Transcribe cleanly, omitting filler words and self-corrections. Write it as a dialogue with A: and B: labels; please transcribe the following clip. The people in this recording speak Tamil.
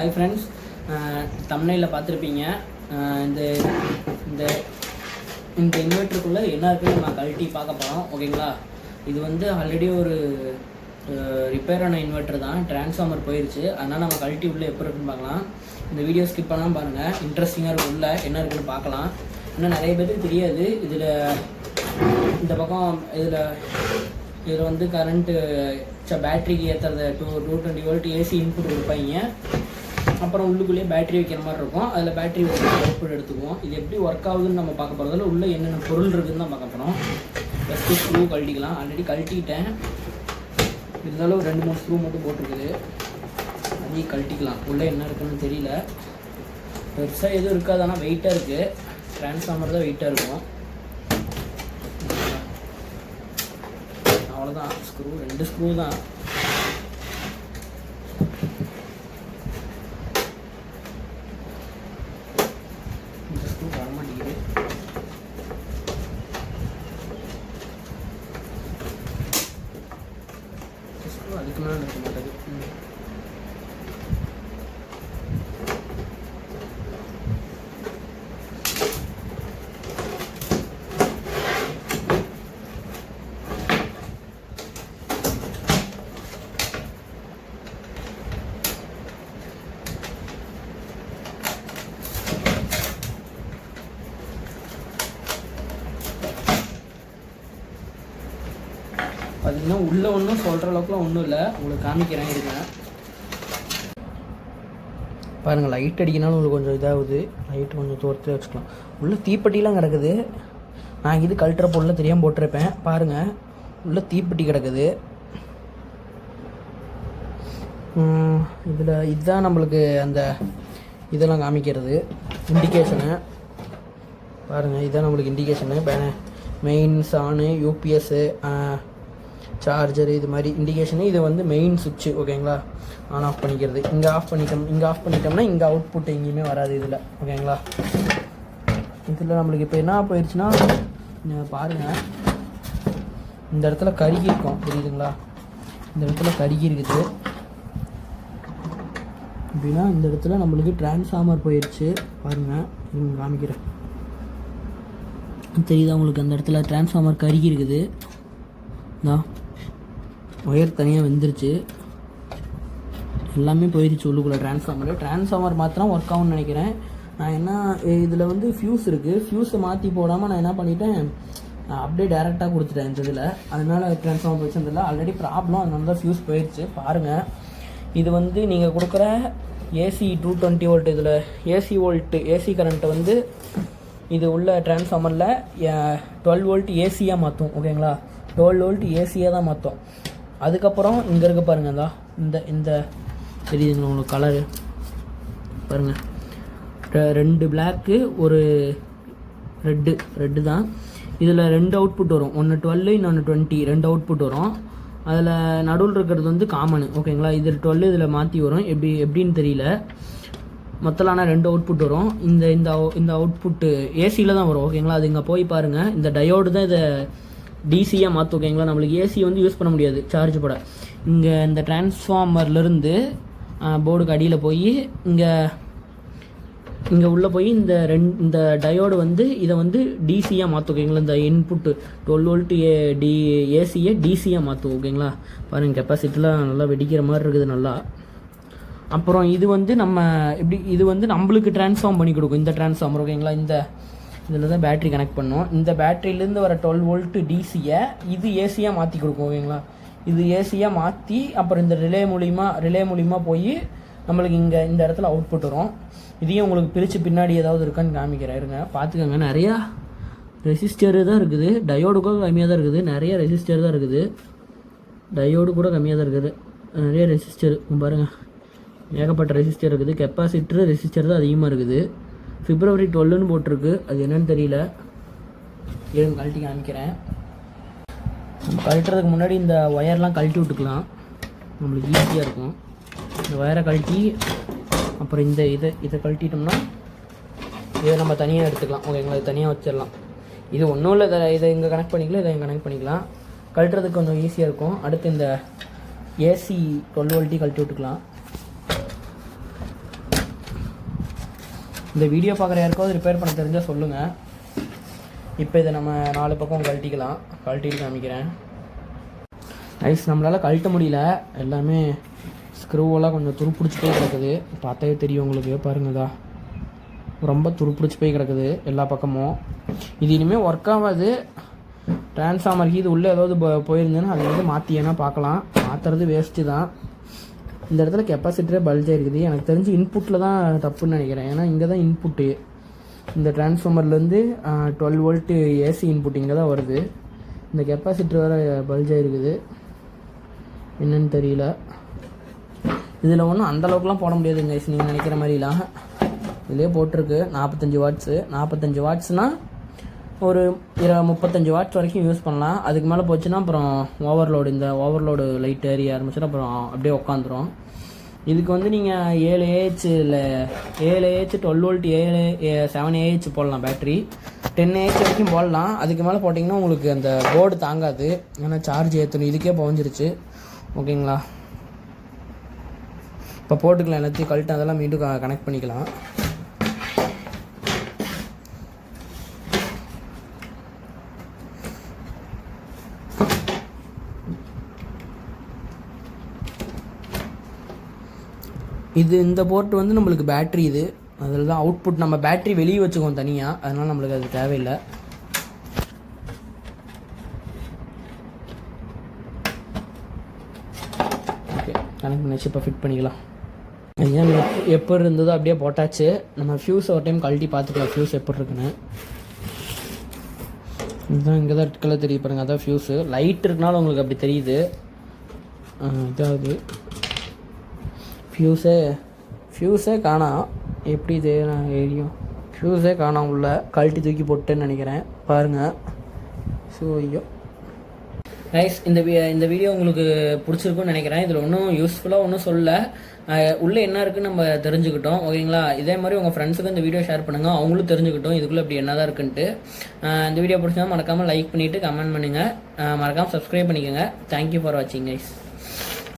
A: ஹாய் ஃப்ரெண்ட்ஸ், தமிழில் பார்த்துருப்பீங்க. இந்த இந்த இந்த இன்வெர்ட்டருக்குள்ளே என்ன இருக்குன்னு நம்ம கழட்டி பார்க்க போகிறோம். ஓகேங்களா? இது வந்து ஆல்ரெடி ஒரு ரிப்பேர் ஆன இன்வெர்ட்டர் தான். டிரான்ஸ்ஃபார்மர் போயிடுச்சு, அதனால் நம்ம கழட்டி உள்ளே எப்போ இருக்குன்னு பார்க்கலாம். இந்த வீடியோ ஸ்கிப் பண்ணாமல் பாருங்கள், இன்ட்ரெஸ்டிங்காக இருக்கும். உள்ளே என்ன இருக்குன்னு பார்க்கலாம். இன்னும் நிறைய பேருக்கு தெரியாது. இதில் இந்த பக்கம் இதில் வந்து கரண்ட்டு பேட்ரிக்கு ஏற்றுறது 220 வோல்ட் ஏசி இன்புட் கொடுப்பாங்க. அப்புறம் உள்ளுக்குள்ளேயே பேட்ரி வைக்கிற மாதிரி இருக்கும். அதில் பேட்ரி வச்சு அவுட்புட் எடுத்துக்குவோம். இது எப்படி ஒர்க் ஆகுதுன்னு நம்ம பார்க்க போகிறதில்ல, உள்ளே என்னென்ன பொருள் இருக்குதுன்னு தான் பார்க்க போகிறோம். ஃபஸ்ட்டு ஸ்க்ரூ கழட்டிக்கலாம். ஆல்ரெடி கழட்டிட்டேன், இருந்தாலும் 2-3 ஸ்க்ரூ மட்டும் போட்டிருக்குது. அதையும் கழட்டிக்கலாம். உள்ளே என்ன இருக்குன்னு தெரியல, பெருசாக எதுவும் இருக்காது, ஆனால் வெயிட்டாக இருக்குது. டிரான்ஸ்ஃபார்மர் தான் வெயிட்டாக இருக்கும். அவ்வளோதான். ஸ்க்ரூ 2 ஸ்க்ரூ தான். இந்த ஸ்க்ரூ வர மாட்டேங்குது. ஸ்க்ரூ அதுக்கு மேலே இருக்க மாட்டேங்குது. பார்த்தீங்கன்னா உள்ளே ஒன்றும் சொல்கிற அளவுக்குலாம் ஒன்றும் இல்லை. உங்களுக்கு காமிக்கிறேன் இருங்க. பாருங்கள், லைட் அடிக்கினாலும் உங்களுக்கு கொஞ்சம் இதாகுது. லைட்டு கொஞ்சம் தோர்த்து வச்சுக்கலாம். உள்ளே தீப்பெட்டிலாம் கிடக்குது. நான் இது கழட்டுற பொருளில் தெரியாமல் போட்டிருப்பேன். பாருங்கள், உள்ளே தீப்பெட்டி கிடக்குது. இதில் இதுதான் நம்மளுக்கு அந்த இதெல்லாம் காமிக்கிறது இண்டிகேஷனு. பாருங்கள், இதுதான் நம்மளுக்கு இண்டிகேஷனு. மெயின்ஸ் ஆனு, யூபிஎஸ்ஸு, சார்ஜரு, இது மாதிரி இண்டிகேஷனு. இது வந்து மெயின் சுவிட்சு. ஓகேங்களா? ஆன் ஆஃப் பண்ணிக்கிறது. இங்கே ஆஃப் பண்ணிட்டோம்னா இங்கே அவுட்புட் எங்கேயுமே வராது இதில். ஓகேங்களா? இதில் நம்மளுக்கு இப்போ என்ன போயிடுச்சுன்னா பாருங்கள், இந்த இடத்துல கருகி இருக்கும், தெரியுதுங்களா? இந்த இடத்துல கருகி இருக்குது. அப்படின்னா இந்த இடத்துல நம்மளுக்கு டிரான்ஸ்ஃபார்மர் போயிடுச்சு. பாருங்கள், இது காமிக்கிறேன். தெரியுதா உங்களுக்கு? அந்த இடத்துல டிரான்ஸ்ஃபார்மர் கருகி இருக்குது. தான் ஒயர் தனியாக வந்துருச்சு. எல்லாமே போயிடுச்சு உள்ளுக்குள்ளே. டிரான்ஸ்ஃபார்மர் மாத்திரம் ஒர்க் ஆகும்னு நினைக்கிறேன். நான் என்ன, இதில் வந்து ஃபியூஸ் இருக்குது. ஃபியூஸை மாற்றி போடாமல் நான் என்ன பண்ணிட்டேன், அப்படியே டேரெக்டாக கொடுத்துட்டேன் இந்த இதில். அதனால் டிரான்ஸ்ஃபார்மர் போயிடுச்சு. ஆல்ரெடி ப்ராப்ளம், அதனால தான் ஃபியூஸ் போயிடுச்சு. பாருங்கள், இது வந்து நீங்கள் கொடுக்குற ஏசி 220 வோல்ட், இதில் ஏசி கரண்ட்டை வந்து இது உள்ள டிரான்ஸ்ஃபார்மரில் 12 வோல்ட் ஏசியாக மாற்றும். ஓகேங்களா? 12 வோல்ட் ஏசியாக தான் மாற்றும். அதுக்கப்புறம் இங்கே இருக்க பாருங்கள், தான் இந்த தெரியுதுங்களா உங்களுக்கு கலரு? பாருங்கள், 2 பிளாக்கு, ஒரு ரெட்டு தான். இதில் 2 அவுட்புட் வரும். ஒன்று 12, இன்னொன்று 20. 2 அவுட்புட் வரும். அதில் நடுவில் இருக்கிறது வந்து காமனு. ஓகேங்களா? இதில் 12 இதில் மாற்றி வரும். எப்படின்னு தெரியல. மொத்தலான 2 அவுட்புட் வரும். இந்த அவுட்புட்டு ஏசியில் தான் வரும். ஓகேங்களா? அது இங்கே போய் பாருங்கள். இந்த டயோடு தான் இதை டிசியாக மாற்றும். ஓகேங்களா? நம்மளுக்கு ஏசி வந்து யூஸ் பண்ண முடியாது சார்ஜ் போட. இங்கே இந்த டிரான்ஸ்ஃபார்மர்லேருந்து போர்டுக்கு அடியில் போய் இங்கே உள்ளே போய் இந்த டயோடு வந்து இதை வந்து டிசியாக மாற்றும். ஓகேங்களா? இந்த இன்புட்டு 12 வோல்ட் ஏசியை டிசியாக மாற்றும். ஓகேங்களா? பாருங்கள், கெப்பாசிட்டிலாம் நல்லா வெடிக்கிற மாதிரி இருக்குது நல்லா. அப்புறம் இது வந்து இது வந்து நம்மளுக்கு ட்ரான்ஸ்ஃபார்ம் பண்ணி கொடுக்கும் இந்த டிரான்ஸ்ஃபார்மர். ஓகேங்களா? இதில் தான் பேட்ரி கனெக்ட் பண்ணோம். இந்த பேட்டரியிலேருந்து வர 12 வோல்ட் டிசியை இது ஏசியாக மாற்றி கொடுக்கும். ஓகேங்களா? இது ஏசியாக மாற்றி அப்புறம் இந்த ரிலே மூலிமா போய் நம்மளுக்கு இந்த இடத்துல அவுட்புட் வரும். இதையும் உங்களுக்கு பிரித்து பின்னாடி ஏதாவது இருக்கான்னு காமிக்கிறேன் இருங்க, பார்த்துக்கோங்க. நிறையா ரெசிஸ்டரு தான் இருக்குது. டயோடு கூட கம்மியாக தான் இருக்குது. நிறைய ரெசிஸ்டர் தான் இருக்குது. டயோடு கூட கம்மியாக தான் இருக்குது. நிறைய ரெசிஸ்டர் பாருங்கள், ஏகப்பட்ட ரெசிஸ்டர் இருக்குது. கெப்பாசிட்டர் ரெசிஸ்டர் தான் அதிகமாக இருக்குது. February 12ன்னு போட்டிருக்கு. அது என்னன்னு தெரியல. ஏன் கழட்டி காமிக்கிறேன். நம்ம கழட்டுறதுக்கு முன்னாடி இந்த ஒயர்லாம் கழட்டி விட்டுக்கலாம், நம்மளுக்கு ஈஸியாக இருக்கும். இந்த ஒயரை கழட்டி அப்புறம் இதை கழட்டிட்டோம்னா இதை நம்ம தனியாக எடுத்துக்கலாம். ஓகேங்களா? இது தனியாக வச்சிடலாம். இது ஒன்றும் இல்லை, இதை இங்கே கனெக்ட் பண்ணிக்கலாம், இதை இங்கே கனெக்ட் பண்ணிக்கலாம். கழட்டுறதுக்கு கொஞ்சம் ஈஸியாக இருக்கும். அடுத்து இந்த ஏசி 12 வோல்ட்டி கழட்டி விட்டுக்கலாம். இந்த வீடியோ பார்க்குற யாருக்காவது ரிப்பேர் பண்ண தெரிஞ்சால் சொல்லுங்கள். இப்போ இதை நம்ம 4 பக்கம் கழட்டிக்கலாம். கழட்டிட்டு காமிக்கிறேன். ஐஸ் நம்மளால் கழட்ட முடியல, எல்லாமே ஸ்க்ரூவெல்லாம் கொஞ்சம் துருப்பிடிச்சி போய் கிடக்குது. பார்த்தாவே தெரியும் உங்களுக்கு, பாருங்கதா ரொம்ப துருப்பிடிச்சி போய் கிடக்குது எல்லா பக்கமும். இது இனிமேல் ஒர்க் ஆகாது. டிரான்ஸ்ஃபார்மர் இது உள்ளே ஏதாவது போயிருந்தேன்னா அதை வந்து மாற்றினா பார்க்கலாம். மாற்றுறது வேஸ்ட்டு தான். இந்த இடத்துல கெப்பாசிட்டரே பல்ஜாக இருக்குது. எனக்கு தெரிஞ்சு இன்புட்டில் தான் தப்புன்னு நினைக்கிறேன். ஏன்னா இங்கே தான் இன்புட்டு, இந்த டிரான்ஸ்ஃபார்மர்லேருந்து 12 வோல்ட்டு ஏசி இன்புட் இங்கே தான் வருது. இந்த கெப்பாசிட்டர் வேறு பல்ஜாக இருக்குது, என்னன்னு தெரியல. இதில் ஒன்றும் அந்தளவுக்குலாம் போட முடியாதுங்க நீங்கள் நினைக்கிற மாதிரிலாம். இதிலே போட்டிருக்கு 45 வாட்ஸு. 45 வாட்ஸ்னால் ஒரு 35 வாட்ஸ் வரைக்கும் யூஸ் பண்ணலாம். அதுக்கு மேலே போச்சுன்னா அப்புறம் ஓவர்லோடு, இந்த ஓவர்லோடு லைட் ஏறிய ஆரம்பிச்சுன்னா அப்புறம் அப்படியே உட்காந்துரும். இதுக்கு வந்து நீங்கள் 7 AH இல்லை 7 AH 12 வோல்ட் 7 AH போடலாம். பேட்ரி 10 AH வரைக்கும் போடலாம். அதுக்கு மேலே போட்டிங்கன்னா உங்களுக்கு அந்த போர்டு தாங்காது. ஏன்னா சார்ஜ் ஏற்றணும். இதுக்கே போஞ்சிருச்சு. ஓகேங்களா, இப்போ போட்டுக்கலாம். எல்லாத்தையும் கழட்டு அதெல்லாம் மீண்டும் கனெக்ட் பண்ணிக்கலாம். இது இந்த போர்ட் வந்து நம்மளுக்கு பேட்ரி, இது அதில் தான் அவுட்புட். நம்ம பேட்ரி வெளியே வச்சுக்கோம் தனியாக, அதனால் நம்மளுக்கு அது தேவையில்லை. ஓகே, கனெக்ட் பண்ணிச்சு. இப்போ ஃபிட் பண்ணிக்கலாம். ஏன் எப்போ இருந்ததோ அப்படியே போட்டாச்சு. நம்ம ஃபியூஸ் ஒரு டைம் கழட்டி பார்த்துக்கலாம் ஃபியூஸ் எப்படி இருக்குன்னு. இதுதான் இங்கே தான் ரெட் கலர் தெரியுது பாருங்கள், அதான் ஃபியூஸு. லைட் இருக்குனாலும் உங்களுக்கு அப்படி தெரியுது. இதாவது ஃபியூஸே காணாம். எப்படி இது ஏரியும் ஃபியூஸே காணாம். உள்ள கழட்டி தூக்கி போட்டேன்னு நினைக்கிறேன். பாருங்கள். ஸோ ஐயோ ரைஸ், இந்த வீடியோ உங்களுக்கு பிடிச்சிருக்குன்னு நினைக்கிறேன். இதில் ஒன்றும் யூஸ்ஃபுல்லாக ஒன்றும் சொல்லலை. உள்ளே என்ன இருக்குன்னு நம்ம தெரிஞ்சுக்கிட்டோம். ஓகேங்களா, இதே மாதிரி உங்கள் ஃப்ரெண்ட்ஸுக்கு இந்த வீடியோ ஷேர் பண்ணுங்கள், அவங்களும் தெரிஞ்சுக்கிட்டோம் இதுக்குள்ளே இப்படி என்ன தான் இருக்குன்ட்டு. இந்த வீடியோ பிடிச்சா மறக்காமல் லைக் பண்ணிவிட்டு கமெண்ட் பண்ணுங்கள். மறக்காமல் சப்ஸ்கிரைப் பண்ணிக்கோங்க. தேங்க்யூ ஃபார் வாட்சிங் கைஸ்.